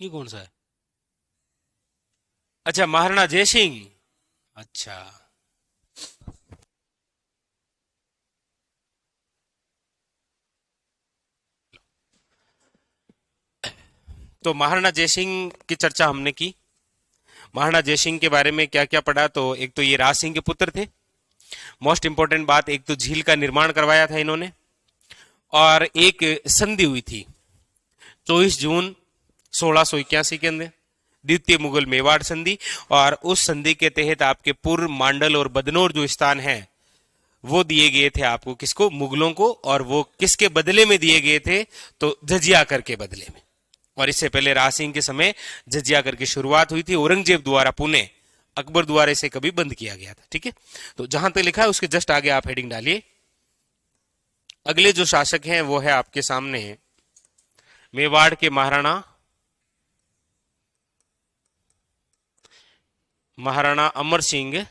ये कौन सा है? अच्छा, महाराणा जयसिंह। अच्छा। तो महाराणा जयसिंह की चर्चा हमने की। महाराणा जयसिंह के बारे में क्या क्या पढ़ा? तो एक तो ये राज सिंह के पुत्र थे। मोस्ट इंपॉर्टेंट बात, एक तो झील का निर्माण करवाया था इन्होंने, और एक संधि हुई थी 24 जून 1681 के अंदर, द्वितीय मुगल मेवाड़ संधि। और उस संधि के तहत आपके पूर्व मांडल और बदनौर जो स्थान है वो दिए गए थे आपको, किसको? मुगलों को। और वो किसके बदले में दिए गए थे? तो जजिया कर के बदले में। और इससे पहले राज सिंह के समय जजिया कर की शुरुआत हुई थी, औरंगजेब द्वारा पुणे, अकबर द्वारा इसे कभी बंद किया गया था। ठीक है, तो जहां तक लिखा है उसके जस्ट आगे आप हेडिंग डालिए। अगले जो शासक हैं वो है आपके सामने मेवाड़ के महाराणा, महाराणा अमर सिंह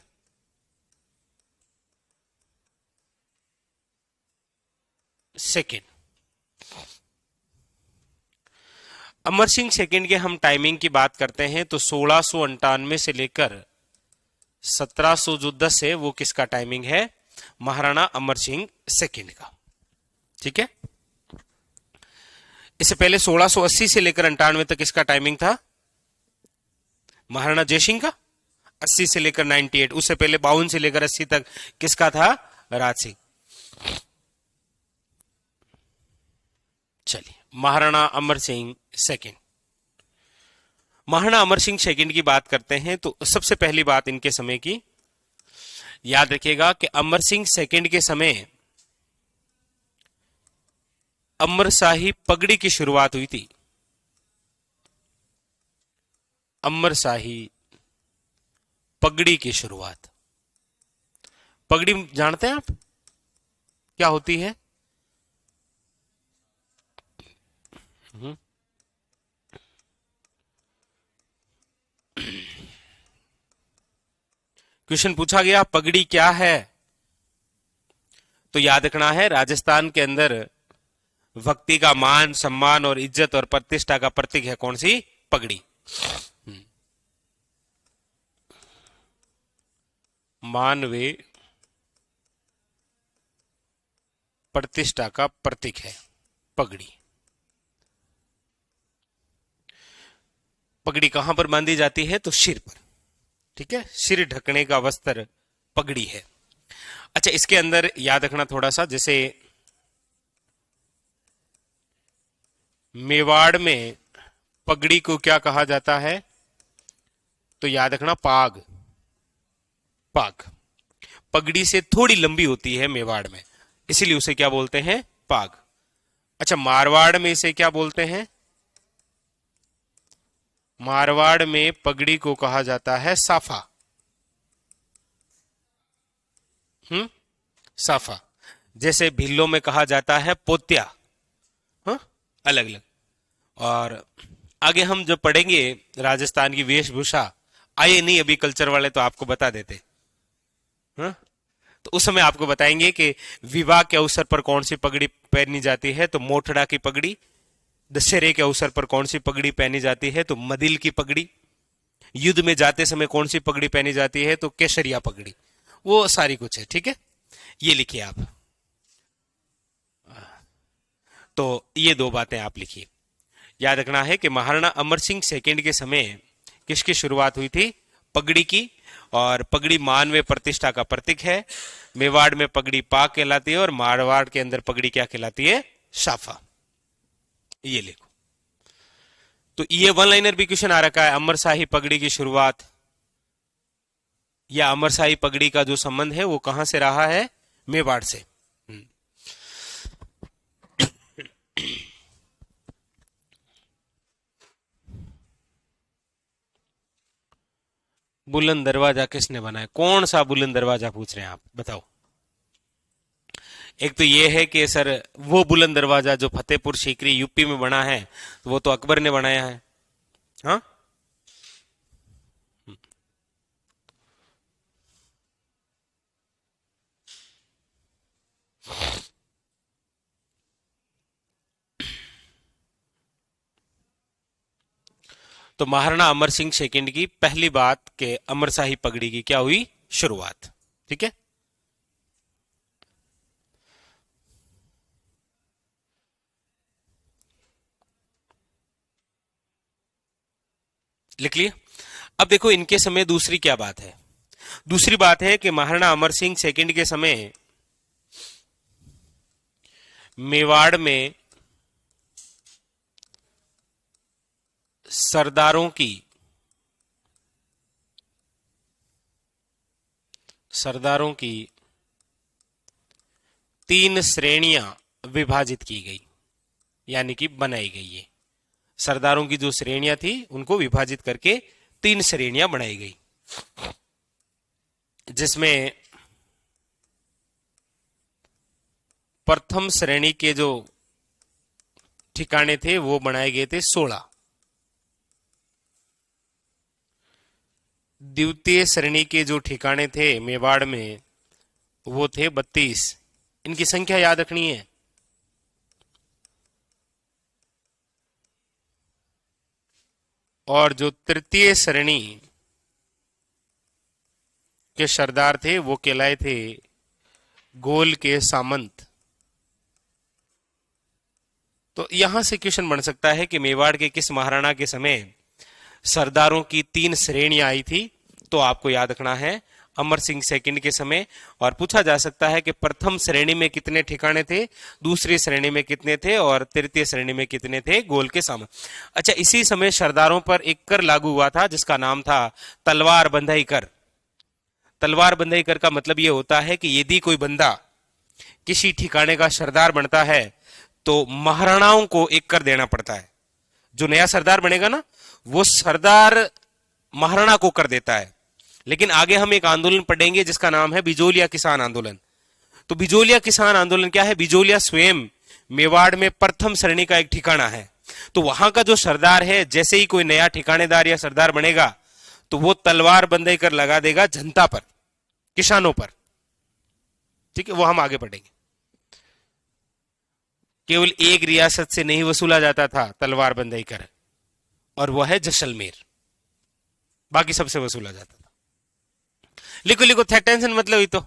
सेकेंड। अमर सिंह सेकेंड के हम टाइमिंग की बात करते हैं तो 1698 से लेकर 1700 जो 10 है वो किसका टाइमिंग है? महाराणा अमर सिंह सेकेंड का। ठीक है, इससे पहले 1680 से लेकर 98 तक किसका टाइमिंग था? महाराणा जयसिंह का। 80 से लेकर 98, उससे पहले 52 से लेकर 80 तक किसका था? राज सिंह। चलिए, महाराणा अमर सिंह सेकेंड। महाराणा अमर सिंह सेकेंड की बात करते हैं तो सबसे पहली बात इनके समय की याद रखिएगा कि अमर सिंह सेकेंड के समय अमरशाही पगड़ी की शुरुआत हुई थी। अमरशाही पगड़ी की शुरुआत। पगड़ी जानते हैं आप क्या होती है? क्वेश्चन पूछा गया पगड़ी क्या है, तो याद रखना है राजस्थान के अंदर भक्ति का मान सम्मान और इज्जत और प्रतिष्ठा का प्रतीक है कौन सी? पगड़ी। मानवे प्रतिष्ठा का प्रतीक है पगड़ी। पगड़ी कहां पर बांधी जाती है? तो सिर पर। ठीक है, सिर ढकने का वस्त्र पगड़ी है। अच्छा, इसके अंदर याद रखना थोड़ा सा, जैसे मेवाड़ में पगड़ी को क्या कहा जाता है? तो याद रखना पाग। पाग पगड़ी से थोड़ी लंबी होती है मेवाड़ में, इसीलिए उसे क्या बोलते हैं? पाग। अच्छा, मारवाड़ में इसे क्या बोलते हैं? मारवाड़ में पगड़ी को कहा जाता है साफा। साफा। जैसे भिल्लों में कहा जाता है पोत्या। हाँ, अलग अलग। और आगे हम जब पढ़ेंगे राजस्थान की वेशभूषा, आइए नहीं अभी कल्चर वाले तो आपको बता देते। हाँ, तो उस समय आपको बताएंगे कि विवाह के अवसर पर कौन सी पगड़ी पहनी जाती है, तो मोठड़ा की पगड़ी। दशहरे के अवसर पर कौन सी पगड़ी पहनी जाती है? तो मदिल की पगड़ी। युद्ध में जाते समय कौन सी पगड़ी पहनी जाती है? तो केसरिया पगड़ी। वो सारी कुछ है। ठीक है, ये लिखिए आप। तो ये दो बातें आप लिखिए। याद रखना है कि महाराणा अमर सिंह सेकेंड के समय किसकी शुरुआत हुई थी? पगड़ी की। और पगड़ी मान व प्रतिष्ठा का प्रतीक है। मेवाड़ में पगड़ी पाक कहलाती है और मारवाड़ के अंदर पगड़ी क्या कहलाती है? साफा। ये लिखो। तो ये वन लाइनर भी क्वेश्चन आ रखा है, अमरशाही पगड़ी की शुरुआत या अमरशाही पगड़ी का जो संबंध है वो कहां से रहा है? मेवाड़ से। बुलंद दरवाजा किसने बनाया? कौन सा बुलंद दरवाजा पूछ रहे हैं आप, बताओ। एक तो ये है कि सर वो बुलंद दरवाजा जो फतेहपुर सीकरी यूपी में बना है, तो वो तो अकबर ने बनाया है। हाँ, तो महाराणा अमर सिंह सेकंड की पहली बात के अमरशाही पगड़ी की क्या हुई शुरुआत। ठीक है, लिख लिए। अब देखो इनके समय दूसरी क्या बात है, दूसरी बात है कि महाराणा अमर सिंह सेकंड के समय मेवाड़ में सरदारों की 3 श्रेणियां विभाजित की गई, यानी कि बनाई गई है। सरदारों की जो श्रेणियां थी उनको विभाजित करके 3 श्रेणियां बनाई गई, जिसमें प्रथम श्रेणी के जो ठिकाने थे वो बनाए गए थे 16, द्वितीय श्रेणी के जो ठिकाने थे मेवाड़ में वो थे 32। इनकी संख्या याद रखनी है। और जो तृतीय श्रेणी के सरदार थे वो कहलाए थे गोल के सामंत। तो यहां से क्वेश्चन बन सकता है कि मेवाड़ के किस महाराणा के समय सरदारों की 3 श्रेणियां आई थी, तो आपको याद रखना है अमर सिंह सेकंड के समय। और पूछा जा सकता है कि प्रथम श्रेणी में कितने ठिकाने थे, दूसरी श्रेणी में कितने थे और तृतीय श्रेणी में कितने थे, गोल के सामने। अच्छा, इसी समय सरदारों पर एक कर लागू हुआ था जिसका नाम था तलवार बंधाई कर। तलवार बंधाई कर का मतलब यह होता है कि यदि कोई बंदा किसी ठिकाने का सरदार बनता है तो महाराणाओं को एक कर देना पड़ता है। जो नया सरदार बनेगा ना वो सरदार महाराणा को कर देता है। लेकिन आगे हम एक आंदोलन पढ़ेंगे जिसका नाम है बिजोलिया किसान आंदोलन। तो बिजोलिया किसान आंदोलन क्या है? बिजोलिया स्वयं मेवाड़ में प्रथम श्रेणी का एक ठिकाना है। तो वहां का जो सरदार है, जैसे ही कोई नया ठिकानेदार या सरदार बनेगा तो वो तलवार बंदे कर लगा देगा जनता पर, किसानों पर। ठीक है, वो हम आगे पढ़ेंगे। केवल एक रियासत से नहीं वसूला जाता था तलवार बंदई कर, और वह है जैसलमेर, बाकी सबसे वसूला जाता था। लिखो लिखो, टेंशन मतलब ही तो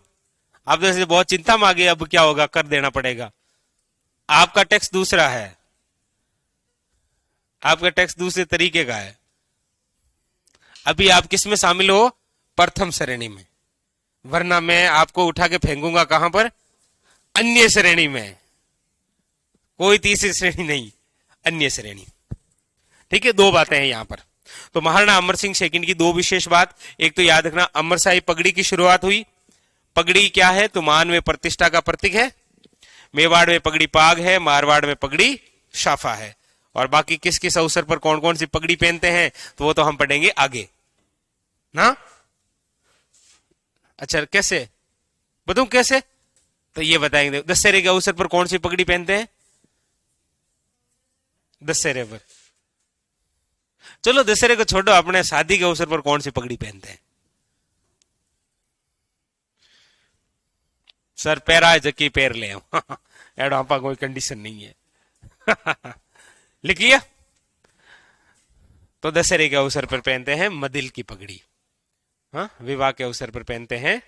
आप जैसे बहुत चिंता में आ गए, अब क्या होगा, कर देना पड़ेगा। आपका टैक्स दूसरा है, आपका टैक्स दूसरे तरीके का है। अभी आप किस में शामिल हो? प्रथम श्रेणी में, वरना मैं आपको उठा के फेंकूंगा कहां पर? अन्य श्रेणी में। कोई तीसरी श्रेणी नहीं, अन्य श्रेणी। ठीक है, 2 बातें हैं यहां पर। तो महाराणा अमर सिंह सेकंड की 2 विशेष बात, एक तो याद रखना अमरशाही पगड़ी की शुरुआत हुई। पगड़ी क्या है? तो मान में प्रतिष्ठा का प्रतीक है। मेवाड़ में पगड़ी पाग है, मारवाड़ में पगड़ी शाफा है। और बाकी किस किस अवसर पर कौन कौन सी पगड़ी पहनते हैं तो वो तो हम पढ़ेंगे आगे ना। अच्छा, कैसे बताऊं कैसे? तो ये बताएंगे दशहरे के अवसर पर कौन सी पगड़ी पहनते हैं। दशहरे पर, चलो दशहरे को छोड़ो, अपने शादी के अवसर पर कौन सी पगड़ी पहनते हैं? सर पैरा जकी पैर ले एडो आपा कोई कंडीशन नहीं है लिख लिया। तो दशहरे के अवसर पर पहनते हैं मदिल की पगड़ी। हाँ, विवाह के अवसर पर पहनते हैं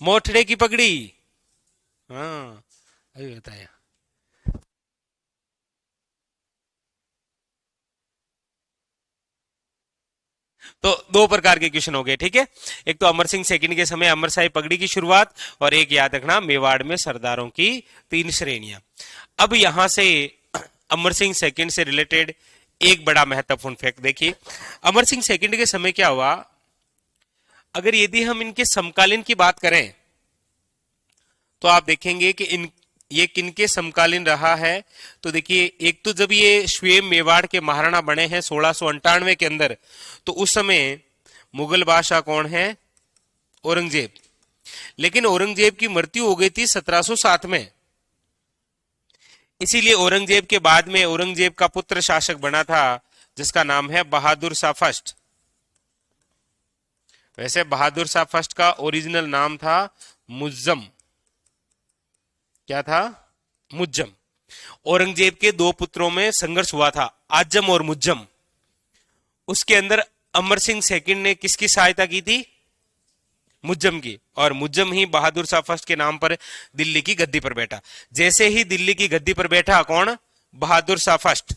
मोठड़े की पगड़ी। हाँ, अभी बताया। तो 2 प्रकार के क्वेश्चन हो गए। ठीक है, एक तो अमर सिंह सेकंड के समय अमरशाही पगड़ी की शुरुआत, और एक याद रखना मेवाड़ में सरदारों की 3 श्रेणियां। अब यहां से अमर सिंह सेकंड से रिलेटेड एक बड़ा महत्वपूर्ण फैक्ट देखिए। अमर सिंह सेकंड के समय क्या हुआ, अगर यदि हम इनके समकालीन की बात करें तो आप देखेंगे कि ये किनके समकालीन रहा है। तो देखिए, एक तो जब ये स्वयं मेवाड़ के महाराणा बने हैं 1698 के अंदर, तो उस समय मुगल बादशाह कौन है? औरंगजेब। लेकिन औरंगजेब की मृत्यु हो गई थी 1707 में। इसीलिए औरंगजेब के बाद में औरंगजेब का पुत्र शासक बना था जिसका नाम है बहादुर शाह फर्स्ट। वैसे बहादुर शाह फर्स्ट का ओरिजिनल नाम था मुज्जम। क्या था? मुज्जम। औरंगजेब के दो पुत्रों में संघर्ष हुआ था, आजम और मुज्जम। उसके अंदर अमर सिंह सेकंड ने किसकी सहायता की थी? मुज्जम की। और मुज्जम ही बहादुर शाह फर्स्ट के नाम पर दिल्ली की गद्दी पर बैठा। जैसे ही दिल्ली की गद्दी पर बैठा कौन? बहादुर शाह फर्स्ट।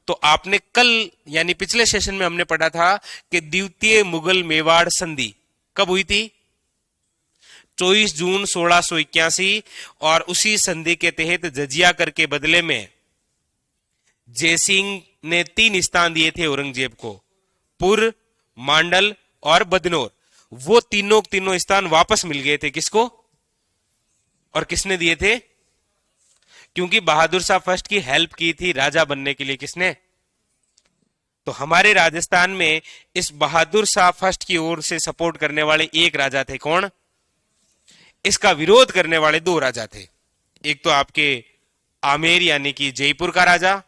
तो आपने कल यानी पिछले सेशन में हमने पढ़ा था कि द्वितीय मुगल मेवाड़ संधि कब हुई थी? 24 जून 1681। और उसी संधि के तहत जजिया कर के बदले में जयसिंह ने 3 स्थान दिए थे औरंगजेब को, पुर, मांडल और बदनौर। वो तीनों स्थान वापस मिल गए थे किसको? और किसने दिए थे? क्योंकि बहादुर शाह फर्स्ट की हेल्प की थी राजा बनने के लिए किसने? तो हमारे राजस्थान में इस बहादुर शाह फर्स्ट की ओर से सपोर्ट करने वाले एक राजा थे, कौन? इसका विरोध करने वाले 2 राजा थे। एक तो आपके आमेर यानी कि जयपुर का राजा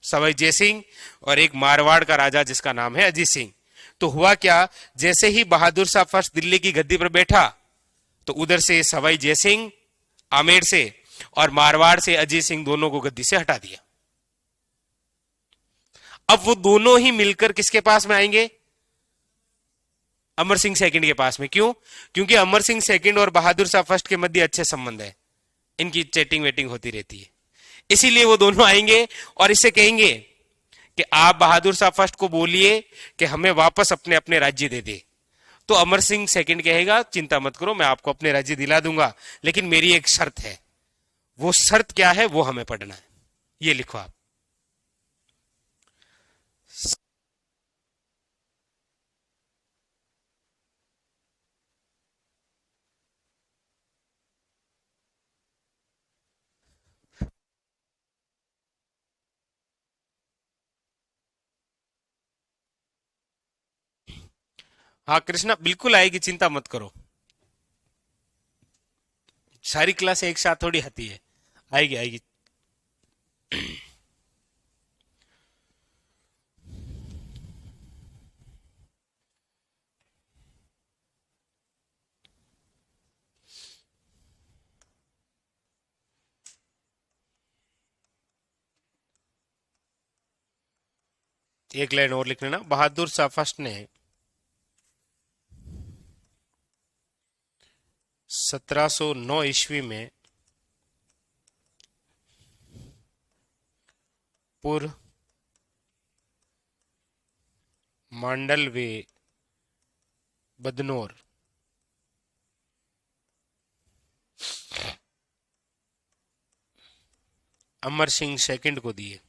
सवाई जयसिंह, और एक मारवाड़ का राजा जिसका नाम है अजीत सिंह। तो हुआ क्या, जैसे ही बहादुर शाह फर्स्ट दिल्ली की गद्दी पर बैठा तो उधर से सवाई जयसिंह आमेर से और मारवाड़ से अजीत सिंह दोनों को गद्दी से हटा दिया। अब वो दोनों ही मिलकर किसके पास में आएंगे? अमर सिंह सेकंड के पास में। क्यों? क्योंकि अमर सिंह सेकंड और बहादुर शाह फर्स्ट के मध्य अच्छे संबंध है, इनकी चैटिंग वेटिंग होती रहती है। इसीलिए वो दोनों आएंगे और इससे कहेंगे कि आप बहादुर शाह फर्स्ट को बोलिए कि हमें वापस अपने अपने राज्य दे दे। तो अमर सिंह सेकंड कहेगा चिंता मत करो, मैं आपको अपने राज्य दिला दूंगा, लेकिन मेरी एक शर्त है। वो शर्त क्या है वो हमें पढ़ना है। ये लिखो आप। हाँ कृष्णा, बिल्कुल आएगी, चिंता मत करो। सारी क्लास एक साथ थोड़ी आती है, आएगी आएगी। एक लाइन और लिख लेना। बहादुर शाह फर्स्ट ने 1709 ईस्वी में पुर, मांडल व बदनौर अमर सिंह सेकंड को दिए।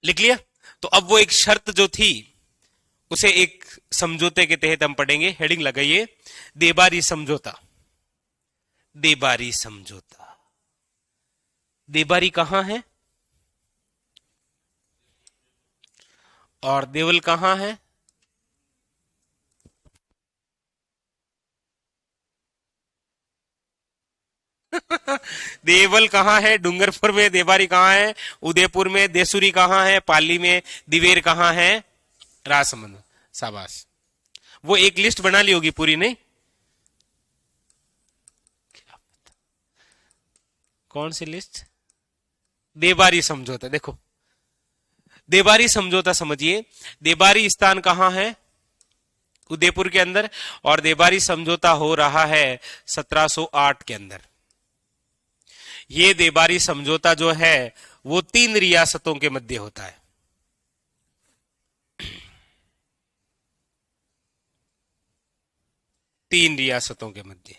लिख लिया? तो अब वो एक शर्त जो थी उसे एक समझौते के तहत हम पढ़ेंगे। हेडिंग लगाइए, देबारी समझौता। देबारी समझौता। देबारी कहां है और देवल कहां है? देवल कहां है? डूंगरपुर में। देबारी कहां है? उदयपुर में। देसुरी कहां है? पाली में। दिवेर कहां है? राजसमंद। शाबाश। वो एक लिस्ट बना ली होगी पूरी, नहीं? कौन सी लिस्ट? देबारी समझौता। देखो, देबारी समझौता समझिए। देबारी स्थान कहां है? उदयपुर के अंदर। और देबारी समझौता हो रहा है 1708 के अंदर। ये देबारी समझौता जो है वो 3 रियासतों के मध्य होता है। तीन रियासतों के मध्य।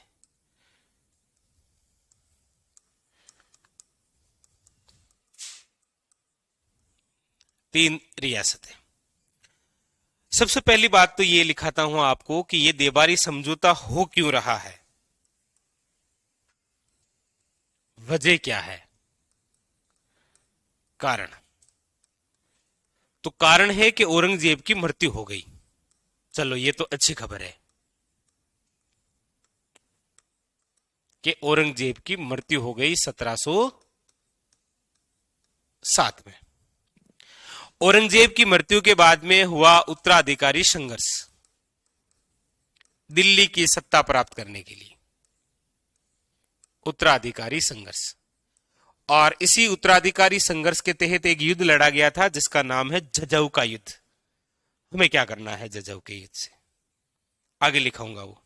तीन रियासतें। सबसे पहली बात तो ये लिखाता हूं आपको कि ये देबारी समझौता हो क्यों रहा है, वजह क्या है, कारण। तो कारण है कि औरंगजेब की मृत्यु हो गई। चलो ये तो अच्छी खबर है कि औरंगजेब की मृत्यु हो गई 1707 में। औरंगजेब की मृत्यु के बाद में हुआ उत्तराधिकारी संघर्ष दिल्ली की सत्ता प्राप्त करने के लिए, उत्तराधिकारी संघर्ष। और इसी उत्तराधिकारी संघर्ष के तहत एक युद्ध लड़ा गया था जिसका नाम है झज्जर का युद्ध। हमें क्या करना है झज्जर के युद्ध से, आगे लिखाऊंगा वो।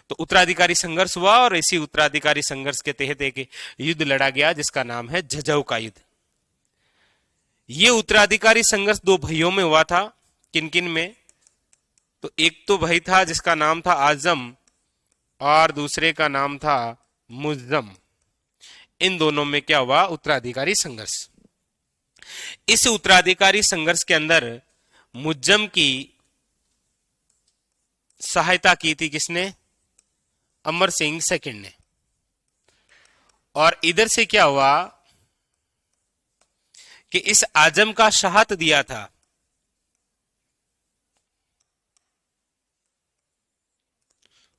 तो उत्तराधिकारी संघर्ष हुआ और इसी उत्तराधिकारी संघर्ष के तहत एक युद्ध लड़ा गया जिसका नाम है झज्जर का युद्ध। ये उत्तराधिकारी संघर्ष दो भाइयों में हुआ था। किन किन में? तो एक तो भाई था जिसका नाम था आजम और दूसरे का नाम था मुज्जम। इन दोनों में क्या हुआ? उत्तराधिकारी संघर्ष। इस उत्तराधिकारी संघर्ष के अंदर मुज्जम की सहायता की थी किसने? अमर सिंह सेकंड ने। और इधर से क्या हुआ कि इस आजम का शहात दिया था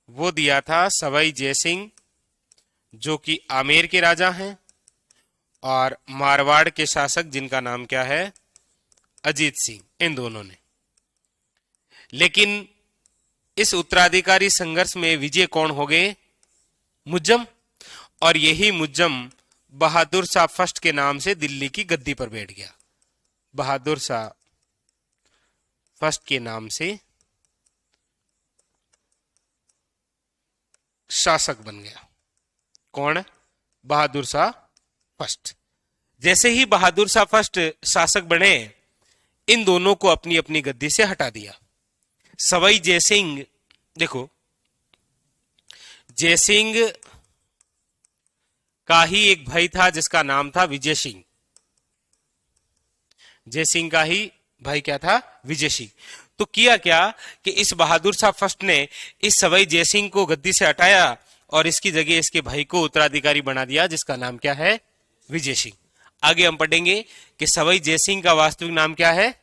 वो दिया था सवाई जयसिंह, जो कि आमेर के राजा हैं, और मारवाड़ के शासक जिनका नाम क्या है? अजीत सिंह। इन दोनों ने। लेकिन इस उत्तराधिकारी संघर्ष में विजय कौन हो गए? मुज्जम। और यही मुज्जम बहादुर शाह फर्स्ट के नाम से दिल्ली की गद्दी पर बैठ गया। बहादुर शाह फर्स्ट के नाम से शासक बन गया। कौन? बहादुर शाह फर्स्ट। जैसे ही बहादुर शाह फर्स्ट शासक बने, इन दोनों को अपनी अपनी गद्दी से हटा दिया। सवाई जयसिंह, देखो, जयसिंह का ही एक भाई था जिसका नाम था विजय सिंह। जयसिंह का ही भाई क्या था? विजय सिंह। तो किया क्या कि इस बहादुर शाह फर्स्ट ने इस सवाई जयसिंह को गद्दी से हटाया और इसकी जगह इसके भाई को उत्तराधिकारी बना दिया जिसका नाम क्या है? विजय सिंह। आगे हम पढ़ेंगे कि सवाई जयसिंह का वास्तविक नाम क्या है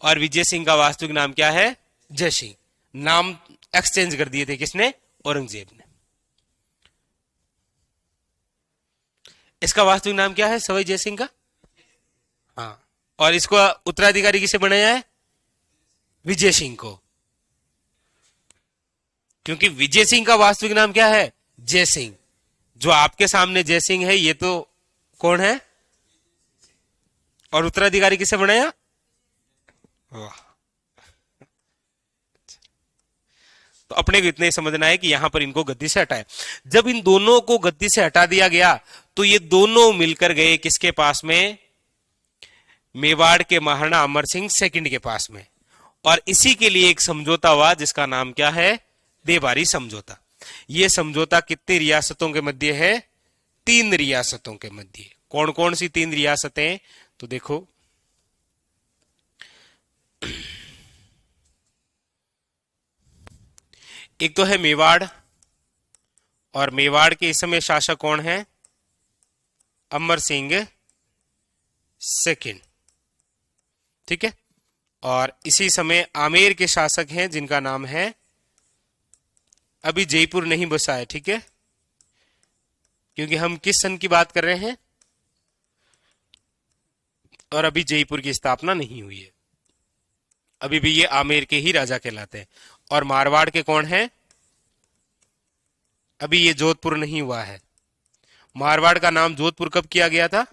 और विजय सिंह का वास्तविक नाम क्या है? जय सिंह। नाम एक्सचेंज कर दिए थे किसने? औरंगजेब ने। इसका वास्तविक नाम क्या है सवाई जयसिंह का? हाँ। और इसको उत्तराधिकारी किसे बनाया है? विजय सिंह को। क्योंकि विजय सिंह का वास्तविक नाम क्या है? जय सिंह। जो आपके सामने जय सिंह है ये तो कौन है? और उत्तराधिकारी किसे बनाया? वाह। तो अपने को इतने ही समझना है कि यहां पर इनको गद्दी से हटाए। जब इन दोनों को गद्दी से हटा दिया गया तो ये दोनों मिलकर गए किसके पास में? मेवाड़ के महाराणा अमर सिंह सेकंड के पास में। और इसी के लिए एक समझौता हुआ जिसका नाम क्या है? देबारी समझौता। यह समझौता कितनी रियासतों के मध्य है? 3 रियासतों के मध्य। कौन कौन सी 3 रियासतें? तो देखो, एक तो है मेवाड़, और मेवाड़ के इस समय शासक कौन है? अमर सिंह सेकंड। ठीक है। और इसी समय आमेर के शासक हैं जिनका नाम है, अभी जयपुर नहीं बसा है, ठीक है, क्योंकि हम किस सन की बात कर रहे हैं और अभी जयपुर की स्थापना नहीं हुई है। अभी भी ये आमेर के ही राजा कहलाते हैं। और मारवाड़ के कौन है? अभी ये जोधपुर नहीं हुआ है। मारवाड़ का नाम जोधपुर कब किया गया था?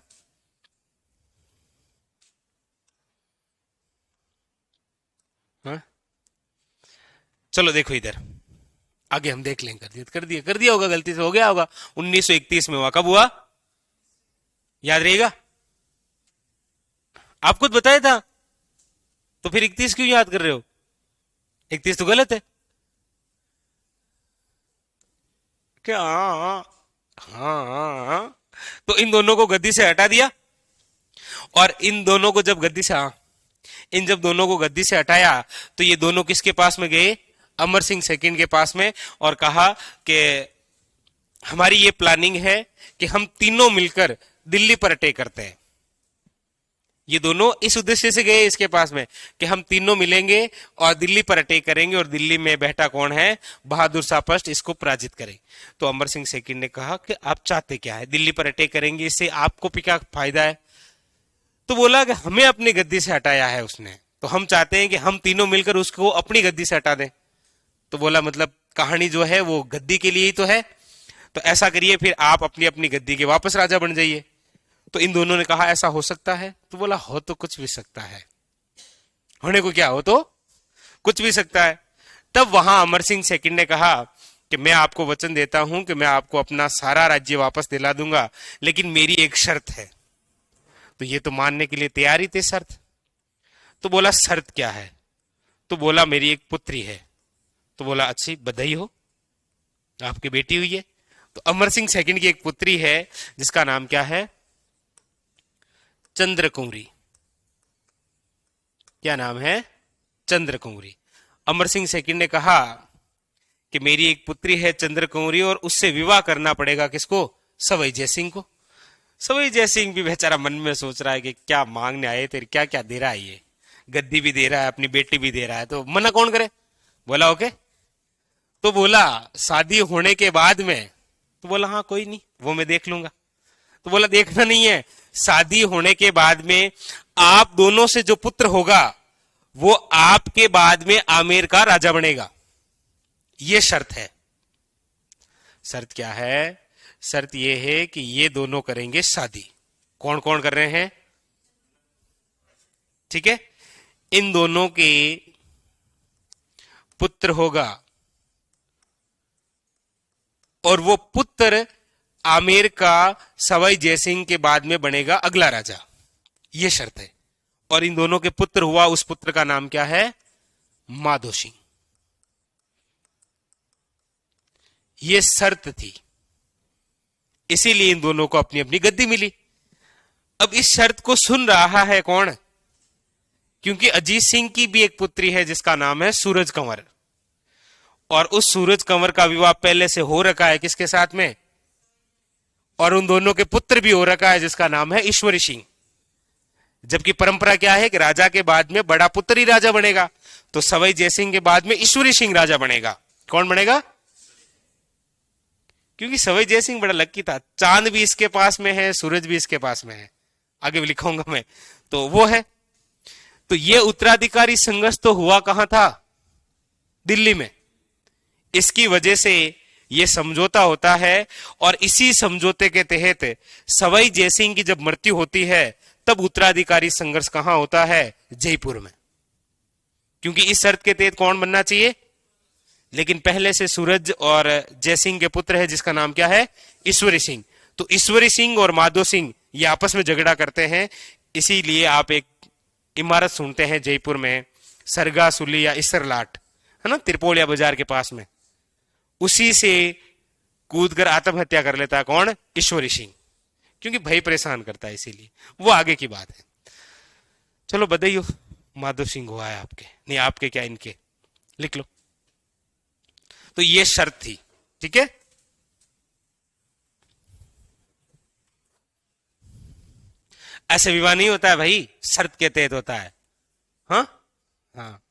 चलो देखो इधर, आगे हम देख लेंगे। कर दिया होगा, गलती से हो गया होगा। 1931 में हुआ। कब हुआ? याद रहेगा? आप खुद बताया था, तो फिर 31 क्यों याद कर रहे हो? 31 तो गलत है क्या? हाँ हाँ हाँ। तो इन दोनों को गद्दी से हटा दिया, और इन दोनों को जब गद्दी से, हाँ, इन जब दोनों को गद्दी से हटाया, तो ये दोनों किसके पास में गए? अमर सिंह सेकंड के पास में, और कहा कि हमारी ये प्लानिंग है कि हम तीनों मिलकर दिल्ली पर अटैक करते हैं। ये दोनों इस उद्देश्य से गए इसके पास में कि हम तीनों मिलेंगे और दिल्ली पर अटैक करेंगे, और दिल्ली में बैठा कौन है? बहादुर शाह फर्स्ट, इसको पराजित करें। तो अमर सिंह सेकंड ने कहा कि आप चाहते क्या है? दिल्ली पर अटैक करेंगे, इससे आपको भी क्या फायदा है? तो बोला कि हमें अपनी गद्दी से हटाया है उसने, तो हम चाहते हैं कि हम तीनों मिलकर उसको अपनी गद्दी से हटा दें। तो बोला मतलब कहानी जो है वो गद्दी के लिए ही तो है, तो ऐसा करिए फिर आप अपनी अपनी गद्दी के वापस राजा बन जाइए। तो इन दोनों ने कहा ऐसा हो सकता है? तो बोला हो तो कुछ भी सकता है, होने को क्या, हो तो कुछ भी सकता है। तब वहां अमर सिंह सेकंड ने कहा कि मैं आपको वचन देता हूं कि मैं आपको अपना सारा राज्य वापस दिला दूंगा, लेकिन मेरी एक शर्त है। तो ये तो मानने के लिए तैयार ही थे शर्त। तो बोला शर्त क्या है? तो बोला मेरी एक पुत्री है। तो बोला अच्छी बधाई हो, आपकी बेटी हुई है। तो अमर सिंह सेकंड की एक पुत्री है जिसका नाम क्या है? चंद्रकुंवरी। क्या नाम है? चंद्रकुंवरी। अमर सिंह सेकंड ने कहा कि मेरी एक पुत्री है चंद्रकुंवरी, और उससे विवाह करना पड़ेगा किसको? सवाई जयसिंह को। सवाई जयसिंह भी बेचारा मन में सोच रहा है कि क्या मांगने आए तेरे, क्या क्या दे रहा है ये, गद्दी भी दे रहा है, अपनी बेटी भी दे रहा है, तो मना कौन करे। बोला ओके। तो बोला शादी होने के बाद में, तो बोला हाँ कोई नहीं, वो मैं देख लूंगा। तो बोला देखना नहीं है, शादी होने के बाद में आप दोनों से जो पुत्र होगा वो आपके बाद में आमेर का राजा बनेगा, ये शर्त है। शर्त क्या है? शर्त यह है कि ये दोनों करेंगे शादी। कौन कौन कर रहे हैं? ठीक है, इन दोनों के पुत्र होगा, और वो पुत्र आमेर का सवाई जयसिंह के बाद में बनेगा अगला राजा, ये शर्त है। और इन दोनों के पुत्र हुआ, उस पुत्र का नाम क्या है? माधो सिंह। ये शर्त थी, इसीलिए इन दोनों को अपनी अपनी गद्दी मिली। अब इस शर्त को सुन रहा है कौन? क्योंकि अजीत सिंह की भी एक पुत्री है जिसका नाम है सूरज कंवर, और उस सूरज कंवर का विवाह पहले से हो रखा है किसके साथ में? और उन दोनों के पुत्र भी हो रखा है जिसका नाम है ईश्वरी सिंह। जबकि परंपरा क्या है कि राजा के बाद में बड़ा पुत्र ही राजा बनेगा, तो सवाई जयसिंह के बाद में ईश्वरी सिंह राजा बनेगा। कौन बनेगा? क्योंकि सवाई जयसिंह बड़ा लक्की था, चांद भी इसके पास में है, सूरज भी इसके पास में है, आगे भी लिखूंगा मैं, तो वो है। तो ये उत्तराधिकारी संघर्ष तो हुआ कहां था? दिल्ली में। इसकी वजह से ये समझौता होता है, और इसी समझौते के तहत सवाई जयसिंह की जब मृत्यु होती है तब उत्तराधिकारी संघर्ष कहां होता है? जयपुर में। क्योंकि इस शर्त के तहत कौन बनना चाहिए? लेकिन पहले से सूरज और जयसिंह के पुत्र है जिसका नाम क्या है? ईश्वरी सिंह। तो ईश्वरी सिंह और माधो सिंह ये आपस में झगड़ा करते हैं, इसीलिए आप एक इमारत सुनते हैं जयपुर में, सरगा सुली या इसरलाट, है ना, त्रिपोलिया बाजार के पास में, उसी से कूदकर आत्महत्या कर लेता है कौन? ईश्वरी सिंह। क्योंकि भाई परेशान करता है, इसीलिए। वो आगे की बात है। चलो बधाई हो, माधव सिंह हुआ है आपके, नहीं आपके क्या, इनके लिख लो। तो ये शर्त थी, ठीक है। ऐसे विवाह नहीं होता है भाई, शर्त के तहत होता है। हाँ हाँ।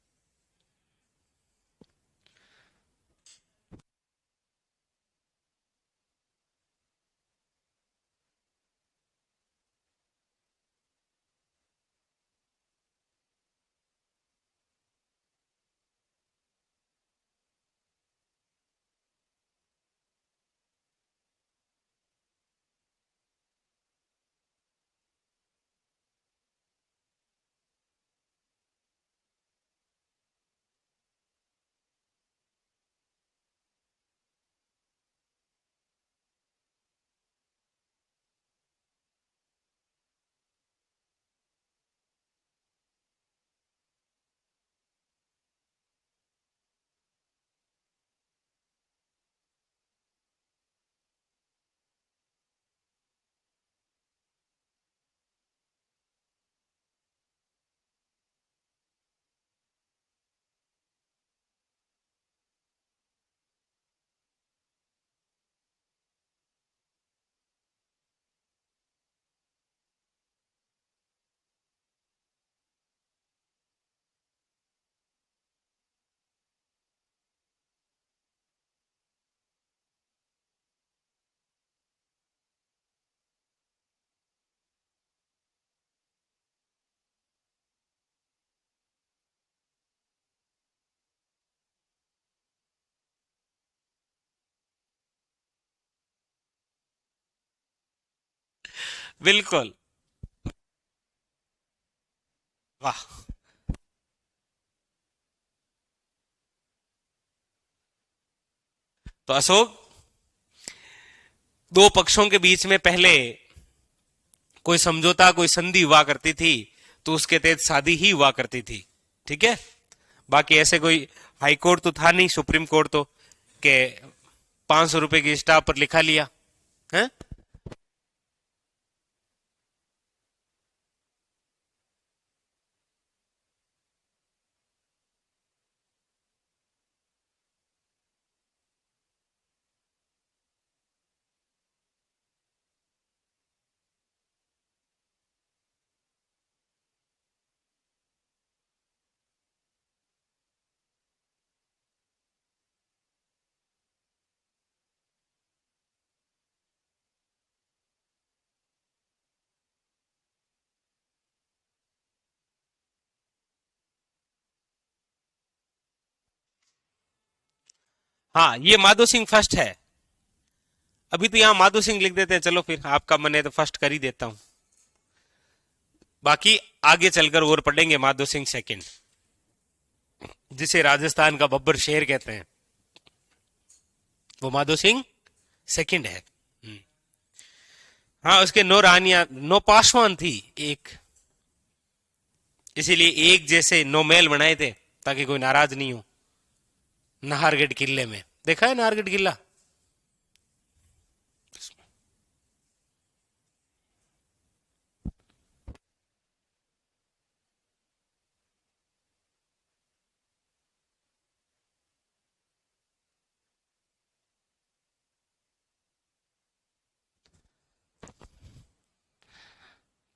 बिल्कुल। वाह। तो अशोक, दो पक्षों के बीच में पहले कोई समझौता, कोई संधि हुआ करती थी, तो उसके तहत शादी ही हुआ करती थी। ठीक है। बाकी ऐसे कोई हाई कोर्ट तो था नहीं, सुप्रीम कोर्ट तो, के 500 रुपए की स्टाफ पर लिखा लिया है। हाँ, ये माधो सिंह फर्स्ट है। अभी तो यहाँ माधो सिंह लिख देते हैं, चलो फिर आपका मन है तो फर्स्ट कर ही देता हूँ। बाकी आगे चलकर और पढ़ेंगे माधो सिंह सेकंड, जिसे राजस्थान का बब्बर शेर कहते हैं, वो माधो सिंह सेकंड है। हाँ, उसके नौ रानियां, नौ पासवान थी एक, इसीलिए एक जैसे नौ महल बनाए थे, ताकि कोई नाराज नहीं हो। नाहरगढ़ किले में देखा है, नाहरगढ़ किला।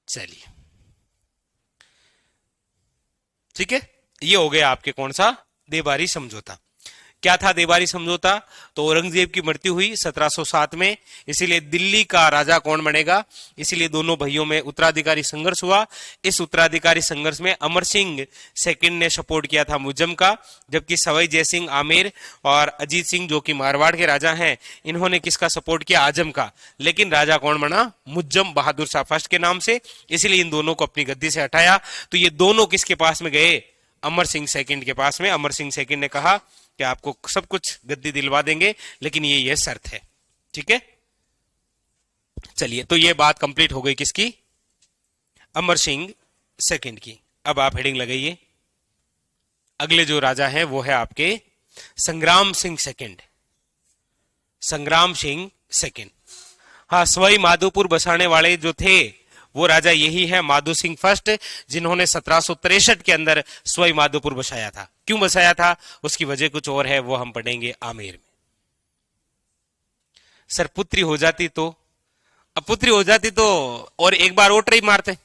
चलिए, ठीक है। ये हो गया आपके कौन सा, देबारी समझौता। क्या था देबारी समझौता? तो औरंगजेब की मृत्यु हुई 1707 में, इसीलिए दिल्ली का राजा कौन बनेगा, इसीलिए दोनों भाइयों में उत्तराधिकारी संघर्ष हुआ। इस उत्तराधिकारी संघर्ष में अमर सिंह सेकंड ने सपोर्ट किया था मुज्जम का, जबकि सवाई जयसिंह आमेर और अजीत सिंह, जो कि मारवाड़ के राजा हैं, इन्होंने किसका सपोर्ट किया, आजम का। लेकिन राजा कौन बना, मुज्जम बहादुर शाह फर्स्ट के नाम से, इसलिए इन दोनों को अपनी गद्दी से हटाया। तो ये दोनों किसके पास में गए, अमर सिंह सेकंड के पास में। अमर सिंह सेकंड ने कहा कि आपको सब कुछ गद्दी दिलवा देंगे, लेकिन ये शर्त है। ठीक है। चलिए, तो ये बात कंप्लीट हो गई किसकी, अमर सिंह सेकंड की। अब आप हेडिंग लगाइए। अगले जो राजा हैं वो है आपके संग्राम सिंह सेकंड। संग्राम सिंह सेकंड। हाँ, सवाई माधोपुर बसाने वाले जो थे, वो राजा यही है, माधो सिंह फर्स्ट, जिन्होंने 1763 के अंदर सवाई माधोपुर बसाया था। क्यों बसाया था, उसकी वजह कुछ और है, वो हम पढ़ेंगे आमेर में। सर पुत्री हो जाती तो, अब पुत्री हो जाती तो और एक बार और ट्राई मारते।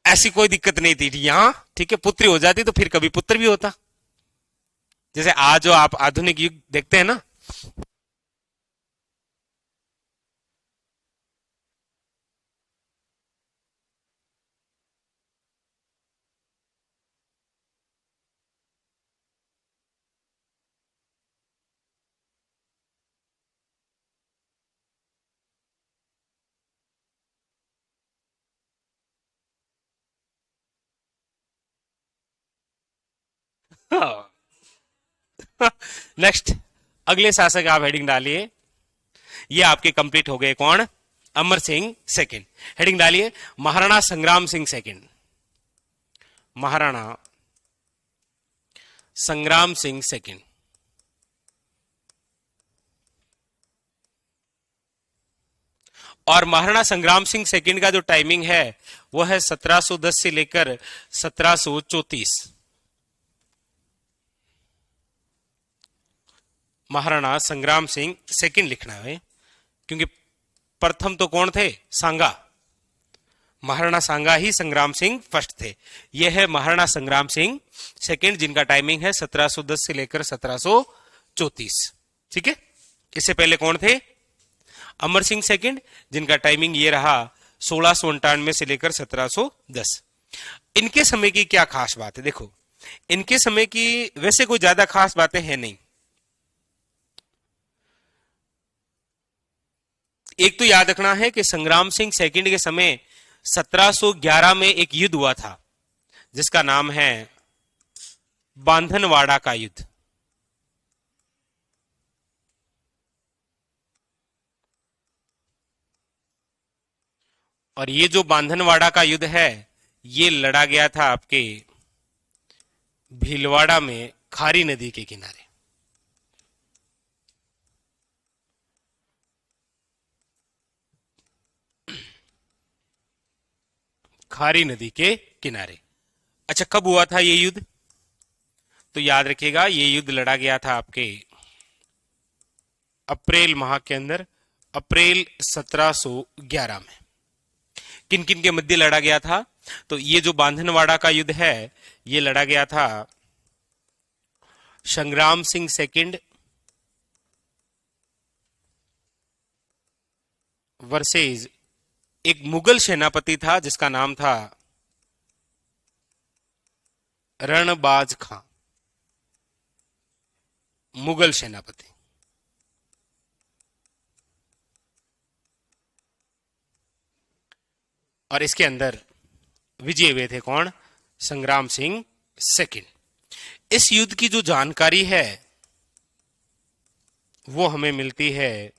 ऐसी कोई दिक्कत नहीं थी यहाँ, ठीक है। पुत्री हो जाती तो फिर कभी पुत्र भी होता। जैसे आज जो आप आधुनिक युग देखते हैं ना, नेक्स्ट, अगले शासक आप हेडिंग डालिए। ये आपके कंप्लीट हो गए कौन? अमर सिंह सेकंड। हेडिंग डालिए महाराणा संग्राम सिंह सेकंड। महाराणा संग्राम सिंह सेकंड। और महाराणा संग्राम सिंह सेकंड का जो टाइमिंग है वो है 1710 से लेकर 1734। महाराणा संग्राम सिंह सेकंड लिखना है, क्योंकि प्रथम तो कौन थे? सांगा। महाराणा सांगा ही संग्राम सिंह फर्स्ट थे। यह है महाराणा संग्राम सिंह सेकंड, जिनका टाइमिंग है 1710 से लेकर 1734। ठीक है। इससे पहले कौन थे? अमर सिंह सेकंड, जिनका टाइमिंग ये रहा 1698 से लेकर 1710। इनके समय की क्या खास बात है? देखो, इनके समय की वैसे कोई ज्यादा खास बातें हैं नहीं। एक तो याद रखना है कि संग्राम सिंह सेकंड के समय 1711 में एक युद्ध हुआ था जिसका नाम है बांधनवाड़ा का युद्ध। और ये जो बांधनवाड़ा का युद्ध है ये लड़ा गया था आपके भीलवाड़ा में, खारी नदी के किनारे। खारी नदी के किनारे। अच्छा, कब हुआ था ये युद्ध? तो याद रखिएगा, ये युद्ध लड़ा गया था आपके अप्रैल माह के अंदर, अप्रैल 1711 में। किन किन के मध्य लड़ा गया था? तो ये जो बांधनवाड़ा का युद्ध है ये लड़ा गया था संग्राम सिंह सेकंड वर्सेस एक मुगल सेनापति था जिसका नाम था रणबाज खां। मुगल सेनापति। और इसके अंदर विजय हुए थे कौन? संग्राम सिंह सेकंड। इस युद्ध की जो जानकारी है वो हमें मिलती है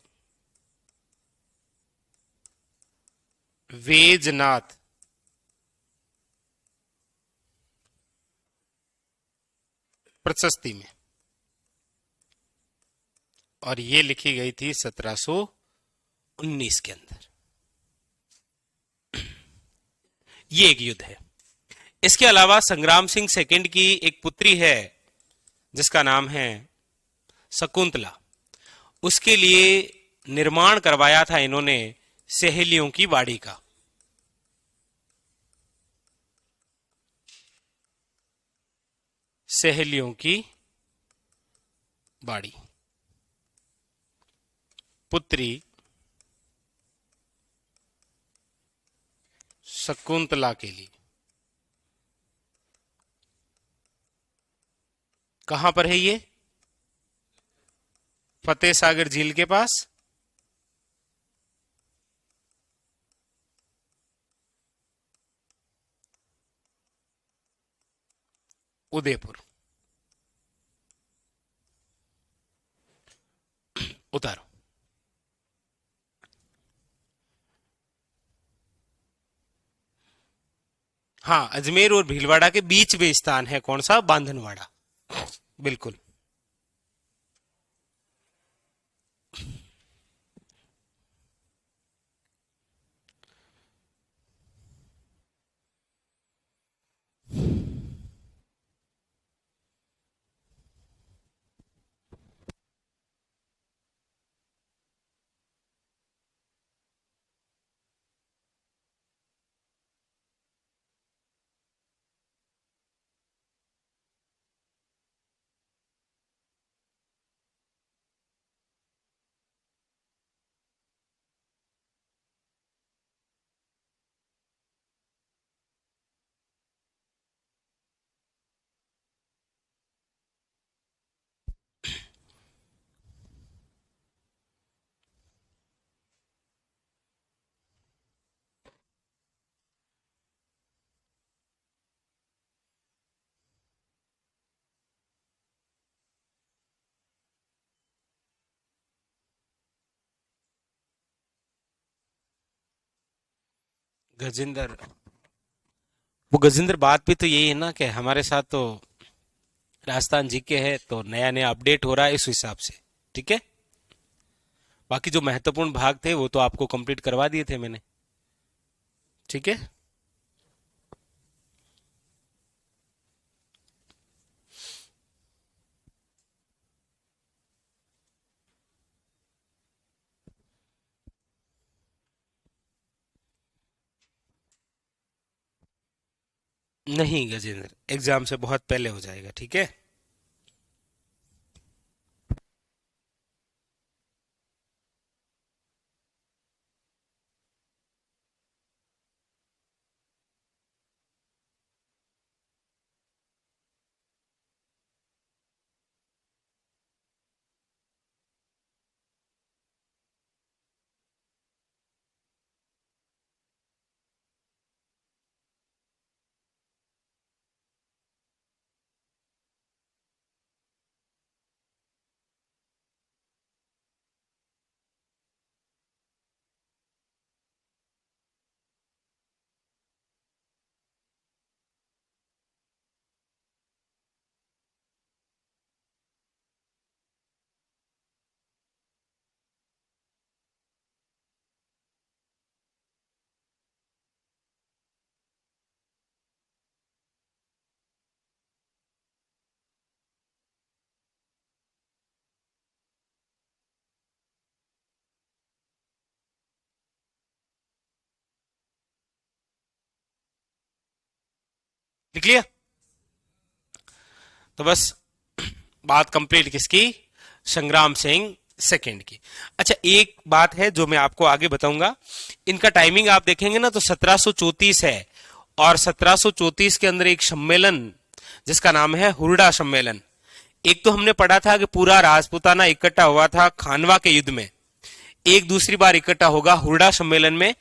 वेजनाथ प्रशस्ति में, और ये लिखी गई थी 1719 के अंदर। ये एक युद्ध है। इसके अलावा संग्राम सिंह सेकंड की एक पुत्री है जिसका नाम है शकुंतला। उसके लिए निर्माण करवाया था इन्होंने सहेलियों की बाड़ी का। सहेलियों की बाड़ी, पुत्री शकुंतला के लिए। कहां पर है ये? फतेह सागर झील के पास। उदयपुर। उतारो। हाँ, अजमेर और भीलवाड़ा के बीच में स्थान है कौन सा? बांधनवाड़ा। बिल्कुल। गजेंद्र, वो गजेंद्र बात भी तो यही है ना कि हमारे साथ तो राजस्थान जीके है, तो नया नया अपडेट हो रहा है इस हिसाब से। ठीक है, बाकी जो महत्वपूर्ण भाग थे वो तो आपको कंप्लीट करवा दिए थे मैंने। ठीक है, नहीं गजेंद्र, एग्जाम से बहुत पहले हो जाएगा। ठीक है, लिख लिया? तो बस बात कंप्लीट किसकी? संग्राम सिंह सेकंड की। अच्छा, एक बात है जो मैं आपको आगे बताऊंगा। इनका टाइमिंग आप देखेंगे ना तो 1734 है, और 1734 के अंदर एक सम्मेलन जिसका नाम है हुरडा सम्मेलन। एक तो हमने पढ़ा था कि पूरा राजपूताना इकट्ठा हुआ था खानवा के युद्ध में, एक दूसरी बार इकट्ठा होगा हुरडा सम्मेलन में।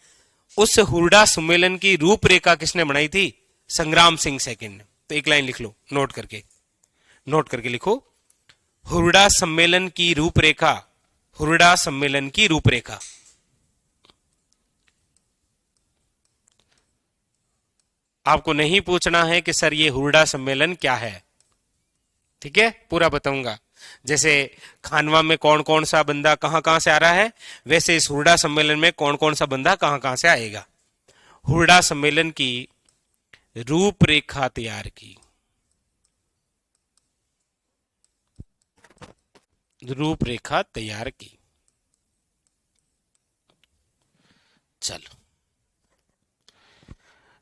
उस हुरडा सम्मेलन की रूपरेखा किसने बनाई थी? संग्राम सिंह सेकंड ने। तो एक लाइन लिख लो, नोट करके लिखो, हुरडा सम्मेलन की रूपरेखा, हुरडा सम्मेलन की रूपरेखा। आपको नहीं पूछना है कि सर ये हुरडा सम्मेलन क्या है, ठीक है, पूरा बताऊंगा। जैसे खानवा में कौन कौन सा बंदा कहां कहां से आ रहा है, वैसे इस हुरडा सम्मेलन में कौन कौन सा बंदा कहां कहां से आएगा। हुरडा सम्मेलन की रूपरेखा तैयार की, रूपरेखा तैयार की। चलो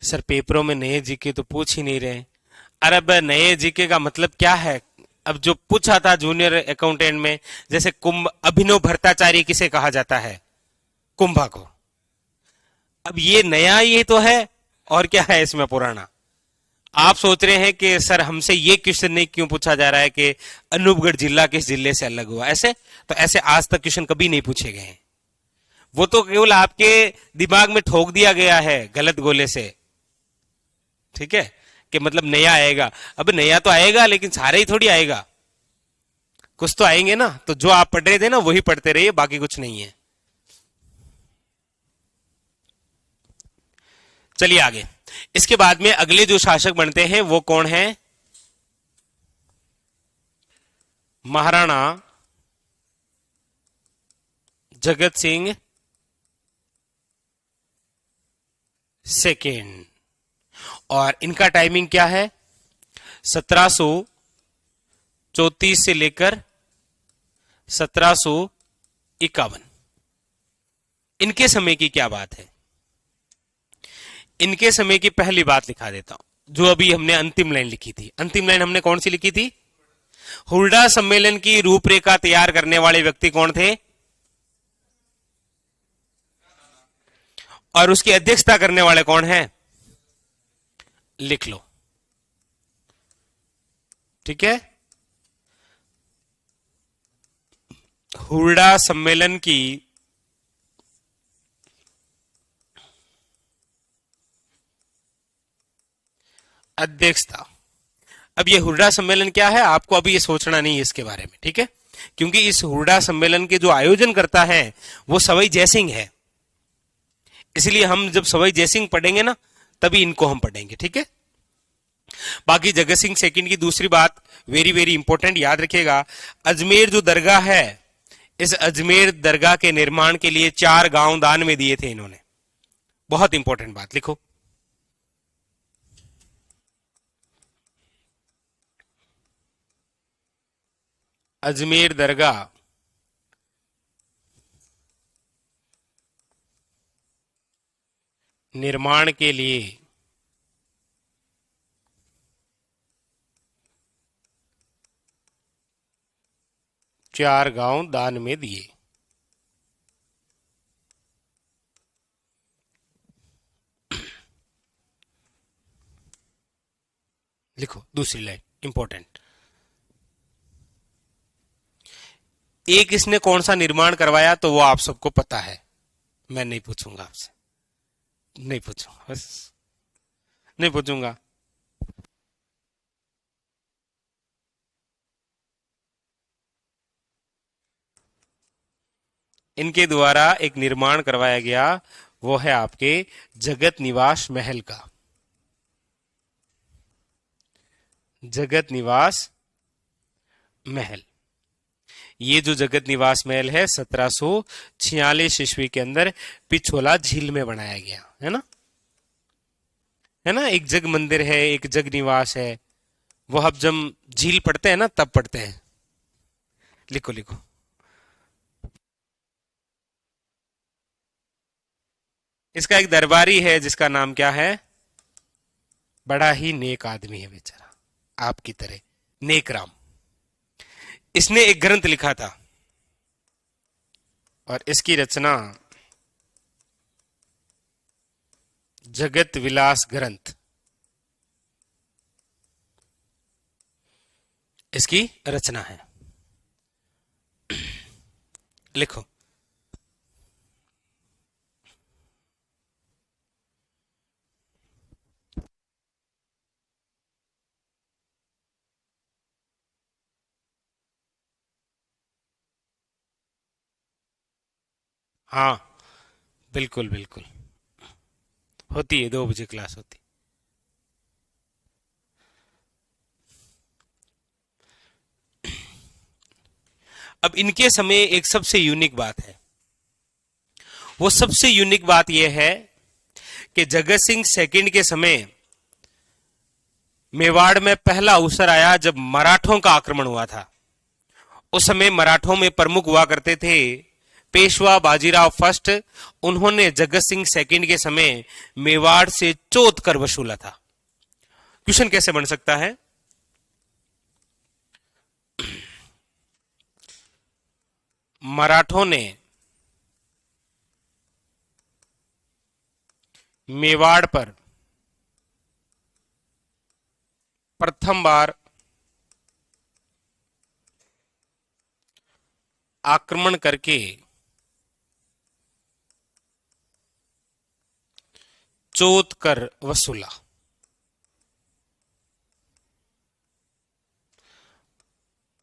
सर, पेपरों में नए जीके तो पूछ ही नहीं रहे। अरे अब नए जीके का मतलब क्या है? अब जो पूछा था जूनियर अकाउंटेंट में, जैसे कुंभ, अभिनव भट्टाचार्य किसे कहा जाता है? कुंभा को। अब ये नया ये तो है, और क्या है इसमें पुराना? आप सोच रहे हैं कि सर हमसे ये क्वेश्चन नहीं क्यों पूछा जा रहा है कि अनूपगढ़ जिला किस जिले से अलग हुआ, ऐसे तो ऐसे आज तक क्वेश्चन कभी नहीं पूछे गए हैं। वो तो केवल आपके दिमाग में ठोक दिया गया है गलत गोले से। ठीक है, कि मतलब नया आएगा। अब नया तो आएगा, लेकिन सारे ही थोड़ी आएगा, कुछ तो आएंगे ना। तो जो आप पढ़ रहे थे ना वही पढ़ते रहिए, बाकी कुछ नहीं है। चलिए आगे। इसके बाद में अगले जो शासक बनते हैं वो कौन है? महाराणा जगत सिंह सेकेंड। और इनका टाइमिंग क्या है? 1734 से लेकर 1751। इनके समय की क्या बात है? इनके समय की पहली बात लिखा देता हूं, जो अभी हमने अंतिम लाइन लिखी थी। अंतिम लाइन हमने कौन सी लिखी थी? हुरडा सम्मेलन की रूपरेखा तैयार करने वाले व्यक्ति कौन थे, और उसकी अध्यक्षता करने वाले कौन है? लिख लो, ठीक है। हुरडा सम्मेलन की अध्यक्षता। अब ये हुरडा सम्मेलन क्या है आपको अभी ये सोचना नहीं है इसके बारे में, ठीक है, क्योंकि इस हुरडा सम्मेलन के जो आयोजन करता है वो सवाई जयसिंह है। इसलिए हम जब सवाई जयसिंह पढ़ेंगे ना, तभी इनको हम पढ़ेंगे, ठीक है। बाकी जगत सिंह सेकंड की दूसरी बात वेरी वेरी इंपॉर्टेंट याद रखिएगा, अजमेर जो दरगाह है, इस अजमेर दरगाह के निर्माण के लिए 4 गांव दान में दिए थे इन्होंने। बहुत इंपॉर्टेंट बात लिखो। अजमेर दरगाह निर्माण के लिए 4 गांव दान में दिए। लिखो दूसरी लाइन इंपॉर्टेंट। एक इसने कौन सा निर्माण करवाया तो वो आप सबको पता है, मैं नहीं पूछूंगा आपसे, नहीं पूछूंगा, बस नहीं पूछूंगा। इनके द्वारा एक निर्माण करवाया गया, वो है आपके जगत निवास महल का। जगत निवास महल, ये जो जगत निवास महल है 1746 ईस्वी के अंदर पिछोला झील में बनाया गया है ना, है ना। एक जग मंदिर है, एक जग निवास है, वो हम जब झील पढ़ते हैं ना तब पढ़ते हैं। लिखो लिखो। इसका एक दरबारी है जिसका नाम क्या है, बड़ा ही नेक आदमी है बेचारा, आपकी तरह नेक राम। इसने एक ग्रंथ लिखा था और इसकी रचना जगत विलास ग्रंथ, इसकी रचना है। लिखो। हाँ बिल्कुल बिल्कुल, होती है, 2 बजे क्लास होती। अब इनके समय एक सबसे यूनिक बात है, वो सबसे यूनिक बात यह है कि जगत सिंह सेकंड के समय मेवाड़ में पहला अवसर आया जब मराठों का आक्रमण हुआ था। उस समय मराठों में प्रमुख हुआ करते थे पेशवा बाजीराव फर्स्ट। उन्होंने जगत सिंह सेकंड के समय मेवाड़ से चौथ कर वसूला था। क्वेश्चन कैसे बन सकता है, मराठों ने मेवाड़ पर प्रथम बार आक्रमण करके चौथ कर वसूला।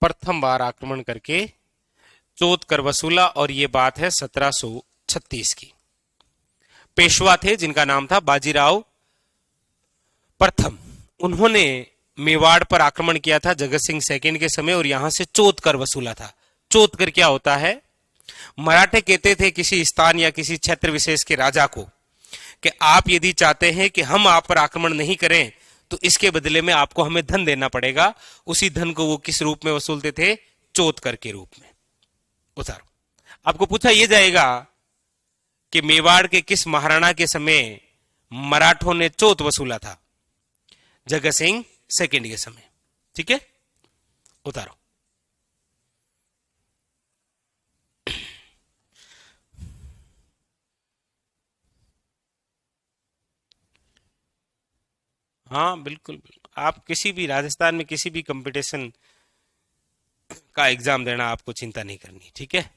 प्रथम बार आक्रमण करके चौथ कर वसूला, और यह बात है 1736 की। पेशवा थे जिनका नाम था बाजीराव प्रथम, उन्होंने मेवाड़ पर आक्रमण किया था जगत सिंह सेकंड के समय और यहां से चौथ कर वसूला था। चौथ कर क्या होता है, मराठे कहते थे किसी स्थान या किसी क्षेत्र विशेष के राजा को कि आप यदि चाहते हैं कि हम आप पर आक्रमण नहीं करें तो इसके बदले में आपको हमें धन देना पड़ेगा। उसी धन को वो किस रूप में वसूलते थे, चौथ कर के रूप में। उतारो। आपको पूछा यह जाएगा कि मेवाड़ के किस महाराणा के समय मराठों ने चौथ वसूला था, जगत सिंह सेकंड के समय, ठीक है। उतारो। हाँ बिल्कुल बिल्कुल, आप किसी भी राजस्थान में किसी भी कंपटीशन का एग्जाम देना, आपको चिंता नहीं करनी, ठीक है।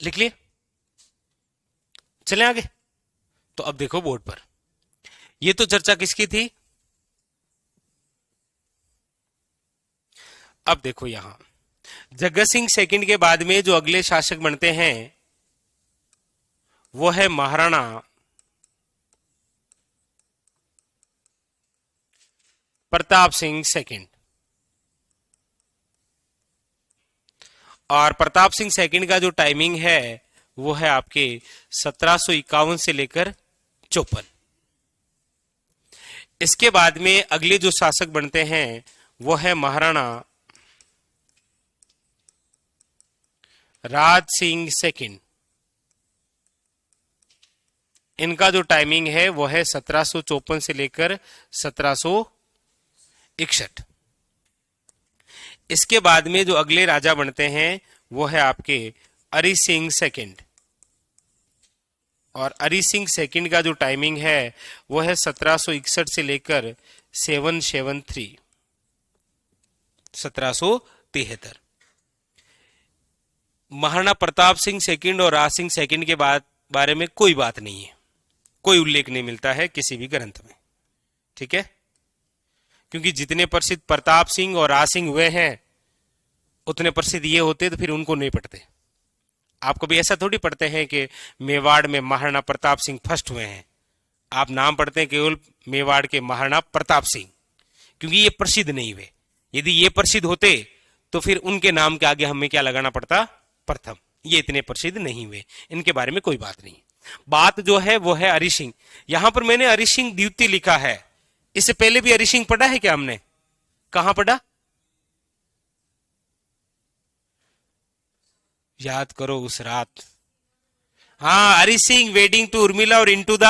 लिख लिए? चलें आगे। तो अब देखो बोर्ड पर, ये तो चर्चा किसकी थी? अब देखो यहां जगत सिंह सेकंड के बाद में जो अगले शासक बनते हैं वो है महाराणा प्रताप सिंह सेकंड। और प्रताप सिंह सेकंड का जो टाइमिंग है वो है आपके 1751 से लेकर 54। इसके बाद में अगले जो शासक बनते हैं वो है महाराणा राज सिंह सेकंड। इनका जो टाइमिंग है वो है 1754 से लेकर 1761। इसके बाद में जो अगले राजा बनते हैं वो है आपके अरि सिंह सेकंड। और अरि सिंह सेकंड का जो टाइमिंग है वो है 1761 से लेकर 773 1773। महाराणा प्रताप सिंह सेकंड और राज सिंह सेकंड के बाद बारे में कोई बात नहीं है, कोई उल्लेख नहीं मिलता है किसी भी ग्रंथ में, ठीक है? क्योंकि जितने प्रसिद्ध प्रताप सिंह और राज सिंह हुए हैं उतने प्रसिद्ध ये होते तो फिर उनको नहीं पढ़ते। आप कभी ऐसा थोड़ी पढ़ते हैं कि मेवाड़ में महाराणा प्रताप सिंह फर्स्ट हुए हैं, आप नाम पढ़ते हैं केवल मेवाड़ के महाराणा प्रताप सिंह, क्योंकि ये प्रसिद्ध नहीं हुए। यदि ये प्रसिद्ध होते तो फिर उनके नाम के आगे हमें क्या लगाना पड़ता? प्रथम। ये इतने प्रसिद्ध नहीं हुए, इनके बारे में कोई बात नहीं। बात जो है वो है अरि सिंह। यहां पर मैंने अरि सिंह द्वितीय लिखा है, इससे पहले भी अरि सिंह पढ़ा है क्या हमने? कहां पढ़ा? याद करो उस रात। हाँ, अरि सिंह वेडिंग टू उर्मिला और इनटू द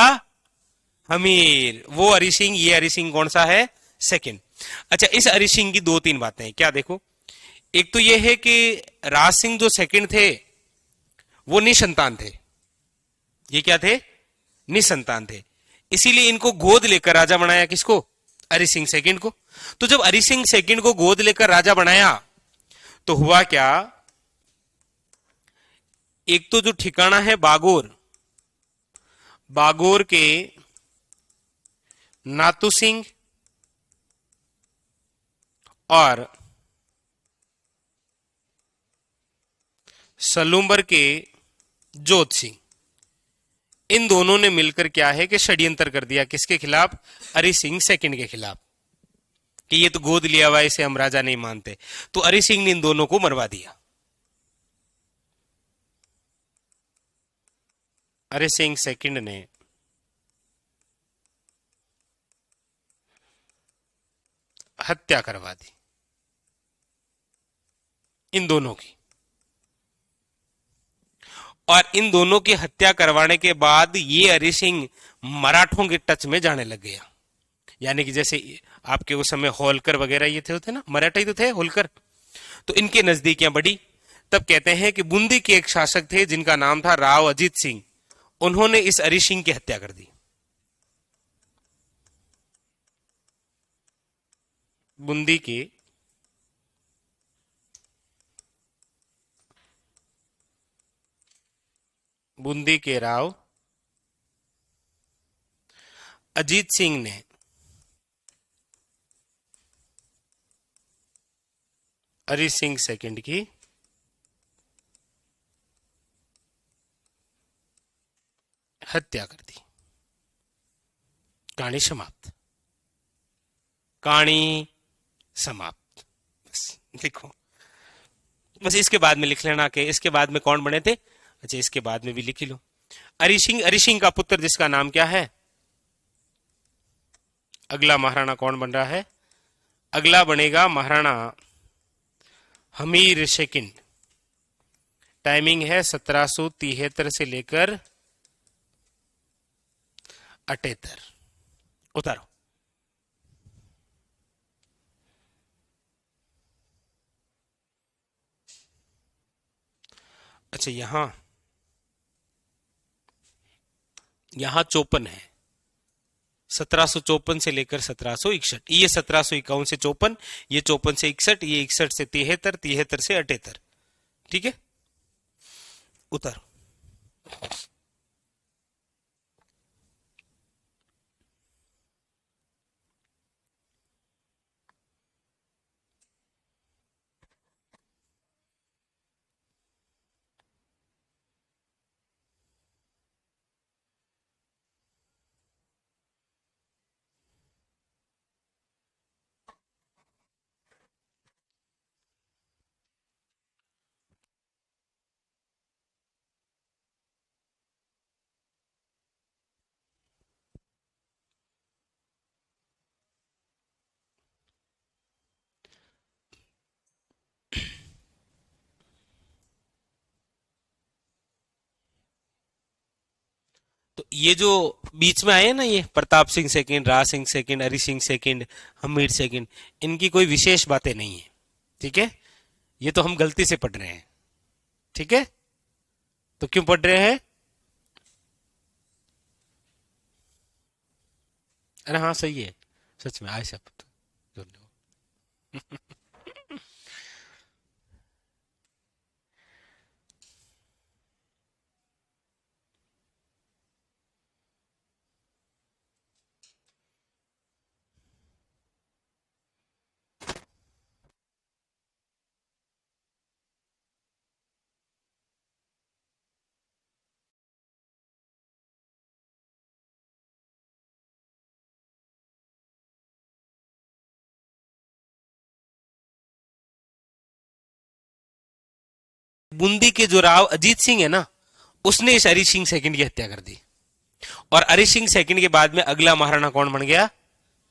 हमीर, वो अरि सिंह। ये अरि सिंह कौन सा है? सेकंड। अच्छा, इस अरि सिंह की दो तीन बातें हैं, क्या देखो। एक तो यह है कि राज सिंह जो सेकंड थे वो निसंतान थे। ये क्या थे? निसंतान थे। इसीलिए इनको गोद लेकर राजा बनाया, किसको? अरि सिंह सेकंड को। तो जब अरि सिंह सेकंड को गोद लेकर राजा बनाया तो हुआ क्या? एक तो जो ठिकाना है बागोर, बागोर के नातू सिंह और सलूम्बर के जोत सिंह, इन दोनों ने मिलकर क्या है कि षड्यंत्र कर दिया, किसके खिलाफ? अरि सिंह सेकंड के खिलाफ, कि ये तो गोद लिया हुआ, इसे हम राजा नहीं मानते। तो अरि सिंह ने इन दोनों को मरवा दिया। अरि सिंह सेकंड ने हत्या करवा दी इन दोनों की। और इन दोनों की हत्या करवाने के बाद ये अरि सिंह मराठों के टच में जाने लग गया। यानी कि जैसे आपके उस समय होलकर वगैरह ये थे, होते ना, मराठा ही तो थे होलकर, तो इनके नजदीकियां बढ़ी। तब कहते हैं कि बूंदी के एक शासक थे जिनका नाम था राव अजीत सिंह, उन्होंने इस अरि सिंह की हत्या कर दी। बूंदी के राव अजीत सिंह ने अरि सिंह सेकंड की हत्या कर दी। कहानी समाप्त। कहानी समाप्त। बस देखो, बस इसके बाद में लिख लेना कि इसके बाद में कौन बने थे। अच्छा, इसके बाद में भी लिख ही लो। अरि सिंह का पुत्र जिसका नाम क्या है? अगला महाराणा कौन बन रहा है? अगला बनेगा महाराणा हमीर सेकंड। टाइमिंग है 1773 से लेकर 78। उतारो। अच्छा, यहां 54 है, 1754 से लेकर 1761। ये 1751 से 54, ये 54 से 61, ये 61 से 73, 73 से 78। ठीक है, उतर। तो ये जो बीच में आए हैं ना, ये Pratap Singh second, Raj Singh second, Hari Singh second, Hamir second, इनकी कोई विशेष बातें नहीं है। ठीक है, ये तो हम गलती से पढ़ रहे हैं। ठीक है, तो क्यों पढ़ रहे हैं? अरे हाँ सही है, सच में आय शब्द। बूंदी के जो राव अजीत सिंह है ना, उसने इस हरि सिंह सेकंड की हत्या कर दी। और हरि सिंह सेकंड के बाद में अगला महाराणा कौन बन गया?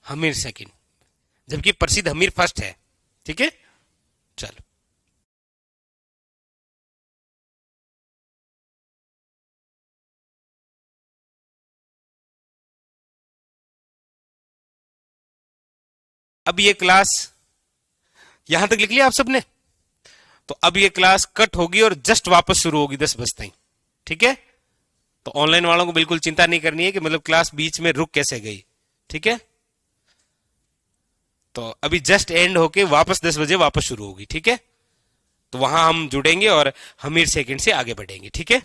हमीर सेकंड, जबकि प्रसिद्ध हमीर फर्स्ट है। ठीक है, चलो। अब ये क्लास यहां तक लिख लिया आप सबने? तो अब ये क्लास कट होगी और जस्ट वापस शुरू होगी 10 बजे तक। ठीक है, तो ऑनलाइन वालों को बिल्कुल चिंता नहीं करनी है कि मतलब क्लास बीच में रुक कैसे गई। ठीक है, तो अभी जस्ट एंड होके वापस 10 बजे वापस शुरू होगी। ठीक है, तो वहां हम जुड़ेंगे और हमीर सेकंड से आगे बढ़ेंगे। ठीक है।